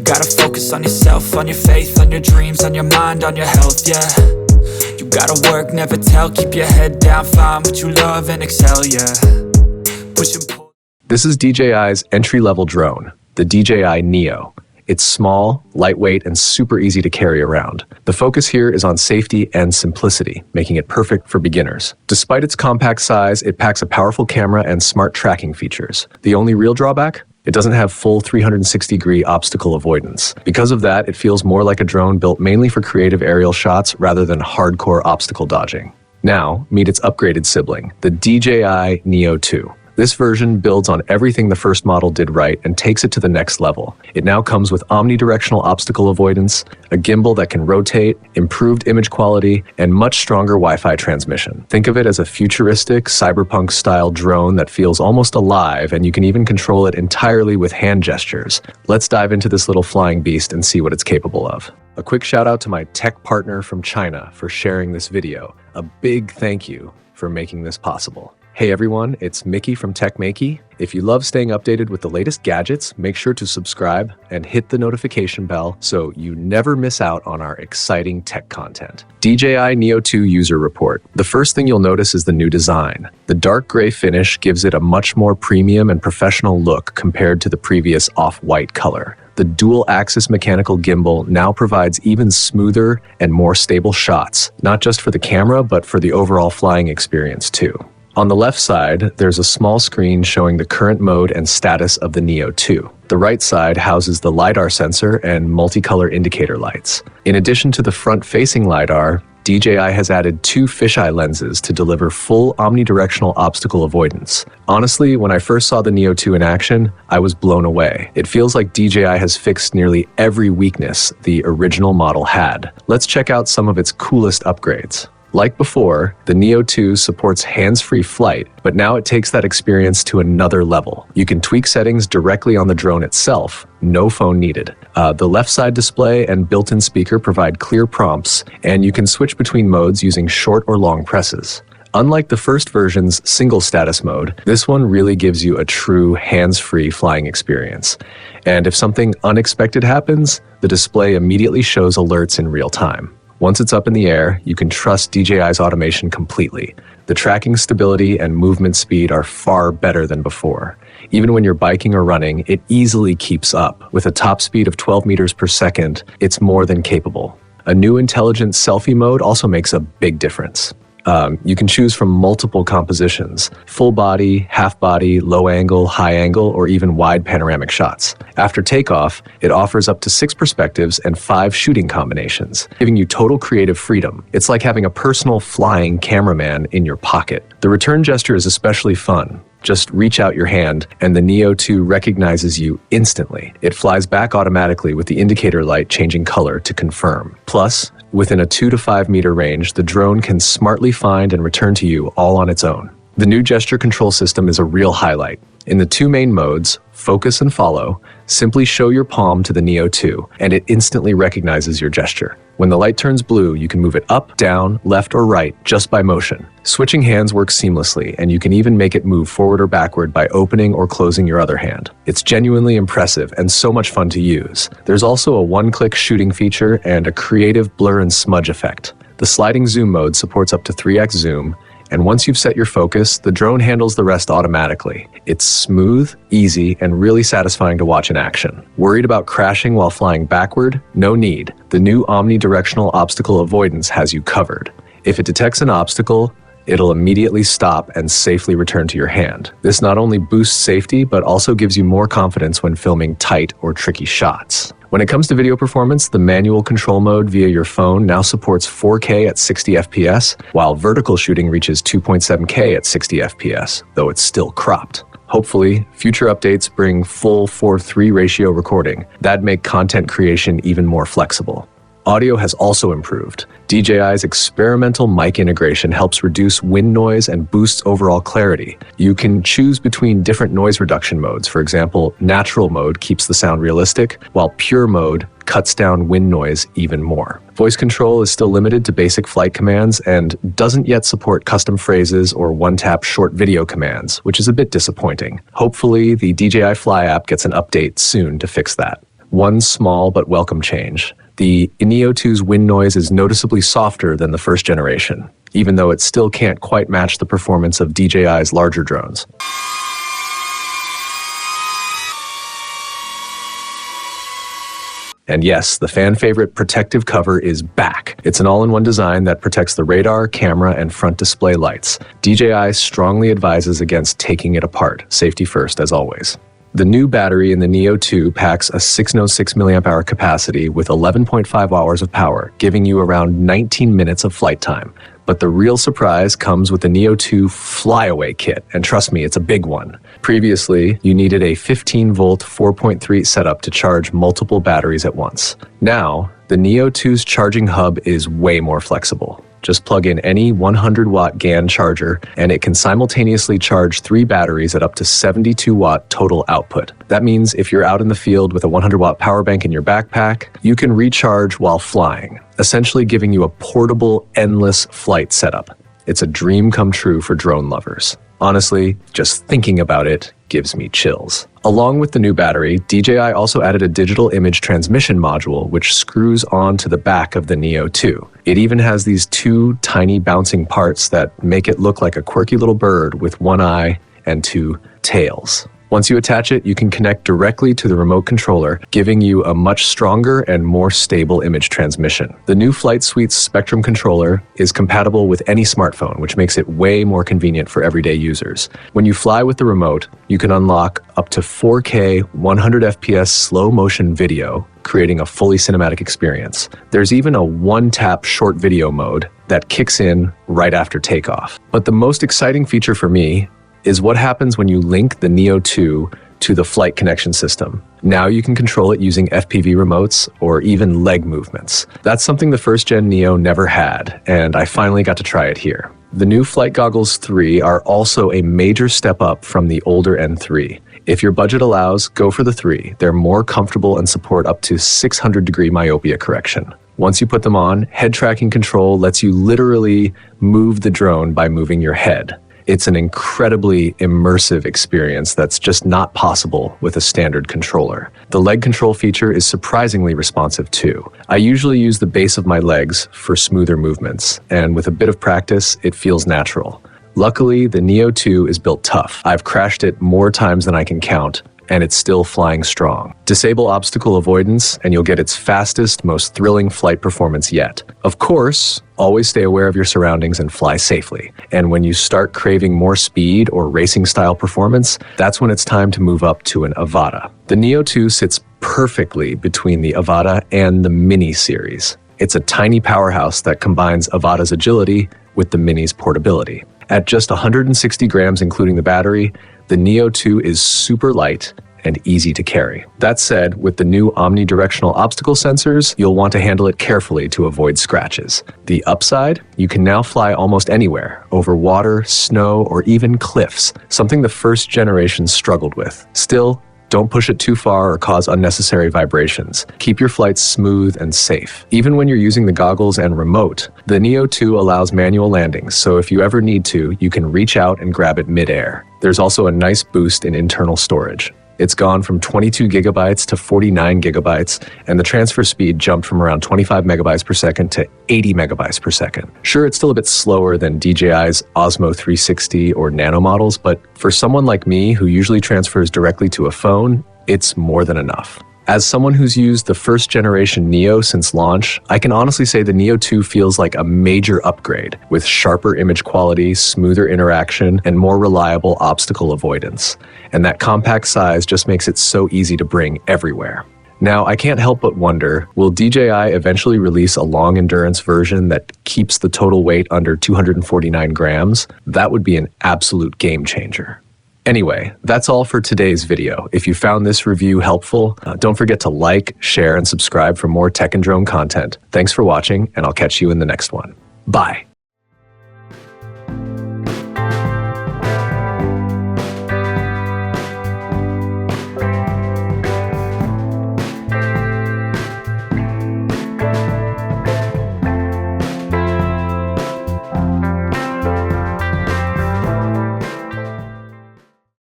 gotta focus on yourself, on your faith, on your dreams, on your mind, on your health, yeah. You gotta work, never tell, keep your head down, find what you love and excel, yeah. Push and pull. This is DJI's entry-level drone, the DJI NEO. It's small, lightweight, and super easy to carry around. The focus here is on safety and simplicity, making it perfect for beginners. Despite its compact size, it packs a powerful camera and smart tracking features. The only real drawback? It doesn't have full 360-degree obstacle avoidance. Because of that, it feels more like a drone built mainly for creative aerial shots rather than hardcore obstacle dodging. Now, meet its upgraded sibling, the DJI NEO 2. This version builds on everything the first model did right and takes it to the next level. It now comes with omnidirectional obstacle avoidance, a gimbal that can rotate, improved image quality, and much stronger Wi-Fi transmission. Think of it as a futuristic, cyberpunk-style drone that feels almost alive, and you can even control it entirely with hand gestures. Let's dive into this little flying beast and see what it's capable of. A quick shout out to my tech partner from China for sharing this video. A big thank you for making this possible. Hey everyone, it's Maiky from techmaiky. If you love staying updated with the latest gadgets, make sure to subscribe and hit the notification bell so you never miss out on our exciting tech content. DJI NEO 2 user report. The first thing you'll notice is the new design. The dark gray finish gives it a much more premium and professional look compared to the previous off-white color. The dual-axis mechanical gimbal now provides even smoother and more stable shots, not just for the camera, but for the overall flying experience too. On the left side, there's a small screen showing the current mode and status of the NEO 2. The right side houses the LiDAR sensor and multicolor indicator lights. In addition to the front-facing LiDAR, DJI has added 2 fisheye lenses to deliver full omnidirectional obstacle avoidance. Honestly, when I first saw the NEO 2 in action, I was blown away. It feels like DJI has fixed nearly every weakness the original model had. Let's check out some of its coolest upgrades. Like before, the NEO 2 supports hands-free flight, but now it takes that experience to another level. You can tweak settings directly on the drone itself, no phone needed. The left side display and built-in speaker provide clear prompts, and you can switch between modes using short or long presses. Unlike the first version's single status mode, this one really gives you a true hands-free flying experience. And if something unexpected happens, the display immediately shows alerts in real time. Once it's up in the air, you can trust DJI's automation completely. The tracking stability and movement speed are far better than before. Even when you're biking or running, it easily keeps up. With a top speed of 12 meters per second, it's more than capable. A new intelligent selfie mode also makes a big difference. You can choose from multiple compositions: full body, half body, low angle, high angle, or even wide panoramic shots. After takeoff, it offers up to 6 perspectives and 5 shooting combinations, giving you total creative freedom. It's like having a personal flying cameraman in your pocket. The return gesture is especially fun. Just reach out your hand and the NEO 2 recognizes you instantly. It flies back automatically with the indicator light changing color to confirm. Plus, within a 2 to 5 meter range, the drone can smartly find and return to you all on its own. The new gesture control system is a real highlight. In the 2 main modes, focus and follow, simply show your palm to the NEO 2 and it instantly recognizes your gesture. When the light turns blue, you can move it up, down, left, or right just by motion. Switching hands works seamlessly, and you can even make it move forward or backward by opening or closing your other hand. It's genuinely impressive and so much fun to use. There's also a one-click shooting feature and a creative blur and smudge effect. The sliding zoom mode supports up to 3x zoom, and once you've set your focus, the drone handles the rest automatically. It's smooth, easy, and really satisfying to watch in action. Worried about crashing while flying backward? No need. The new omnidirectional obstacle avoidance has you covered. If it detects an obstacle, it'll immediately stop and safely return to your hand. This not only boosts safety, but also gives you more confidence when filming tight or tricky shots. When it comes to video performance, the manual control mode via your phone now supports 4K at 60 FPS, while vertical shooting reaches 2.7K at 60 FPS, though it's still cropped. Hopefully, future updates bring full 4:3 ratio recording. That'd make content creation even more flexible. Audio has also improved. DJI's experimental mic integration helps reduce wind noise and boosts overall clarity. You can choose between different noise reduction modes. For example, natural mode keeps the sound realistic, while pure mode cuts down wind noise even more. Voice control is still limited to basic flight commands and doesn't yet support custom phrases or one-tap short video commands, which is a bit disappointing. Hopefully, the DJI Fly app gets an update soon to fix that. One small but welcome change. The NEO 2's wind noise is noticeably softer than the first generation, even though it still can't quite match the performance of DJI's larger drones. And yes, the fan favorite protective cover is back. It's an all-in-one design that protects the radar, camera, and front display lights. DJI strongly advises against taking it apart. Safety first, as always. The new battery in the NEO 2 packs a 606 mAh capacity with 11.5 hours of power, giving you around 19 minutes of flight time. But the real surprise comes with the NEO 2 FlyAway Kit, and trust me, it's a big one. Previously, you needed a 15-volt 4.3 setup to charge multiple batteries at once. Now, the NEO 2's charging hub is way more flexible. Just plug in any 100-watt GAN charger, and it can simultaneously charge 3 batteries at up to 72-watt total output. That means if you're out in the field with a 100-watt power bank in your backpack, you can recharge while flying, essentially giving you a portable, endless flight setup. It's a dream come true for drone lovers. Honestly, just thinking about it gives me chills. Along with the new battery, DJI also added a digital image transmission module which screws onto the back of the NEO 2. It even has these 2 tiny bouncing parts that make it look like a quirky little bird with 1 eye and 2 tails. Once you attach it, you can connect directly to the remote controller, giving you a much stronger and more stable image transmission. The new Flight Suite's Spectrum controller is compatible with any smartphone, which makes it way more convenient for everyday users. When you fly with the remote, you can unlock up to 4K 100 FPS slow motion video, creating a fully cinematic experience. There's even a one-tap short video mode that kicks in right after takeoff. But the most exciting feature for me is what happens when you link the NEO 2 to the flight connection system. Now you can control it using FPV remotes or even leg movements. That's something the first gen NEO never had, and I finally got to try it here. The new Flight Goggles 3 are also a major step up from the older N3. If your budget allows, go for the 3. They're more comfortable and support up to 600-degree myopia correction. Once you put them on, head tracking control lets you literally move the drone by moving your head. It's an incredibly immersive experience that's just not possible with a standard controller. The leg control feature is surprisingly responsive too. I usually use the base of my legs for smoother movements, and with a bit of practice, it feels natural. Luckily, the NEO 2 is built tough. I've crashed it more times than I can count, and it's still flying strong. Disable obstacle avoidance, and you'll get its fastest, most thrilling flight performance yet. Of course, always stay aware of your surroundings and fly safely. And when you start craving more speed or racing-style performance, that's when it's time to move up to an Avata. The NEO 2 sits perfectly between the Avata and the Mini series. It's a tiny powerhouse that combines Avata's agility with the Mini's portability. At just 160 grams including the battery, the NEO 2 is super light and easy to carry. That said, with the new omnidirectional obstacle sensors, you'll want to handle it carefully to avoid scratches. The upside? You can now fly almost anywhere, over water, snow, or even cliffs, something the first generation struggled with. Still, don't push it too far or cause unnecessary vibrations. Keep your flights smooth and safe. Even when you're using the goggles and remote, the NEO 2 allows manual landings, so if you ever need to, you can reach out and grab it mid-air. There's also a nice boost in internal storage. It's gone from 22 gigabytes to 49 gigabytes, and the transfer speed jumped from around 25 megabytes per second to 80 megabytes per second. Sure, it's still a bit slower than DJI's Osmo 360 or Nano models, but for someone like me who usually transfers directly to a phone, it's more than enough. As someone who's used the first generation NEO since launch, I can honestly say the NEO 2 feels like a major upgrade, with sharper image quality, smoother interaction, and more reliable obstacle avoidance. And that compact size just makes it so easy to bring everywhere. Now, I can't help but wonder, will DJI eventually release a long endurance version that keeps the total weight under 249 grams? That would be an absolute game changer. Anyway, that's all for today's video. If you found this review helpful, don't forget to like, share, and subscribe for more tech and drone content. Thanks for watching, and I'll catch you in the next one. Bye.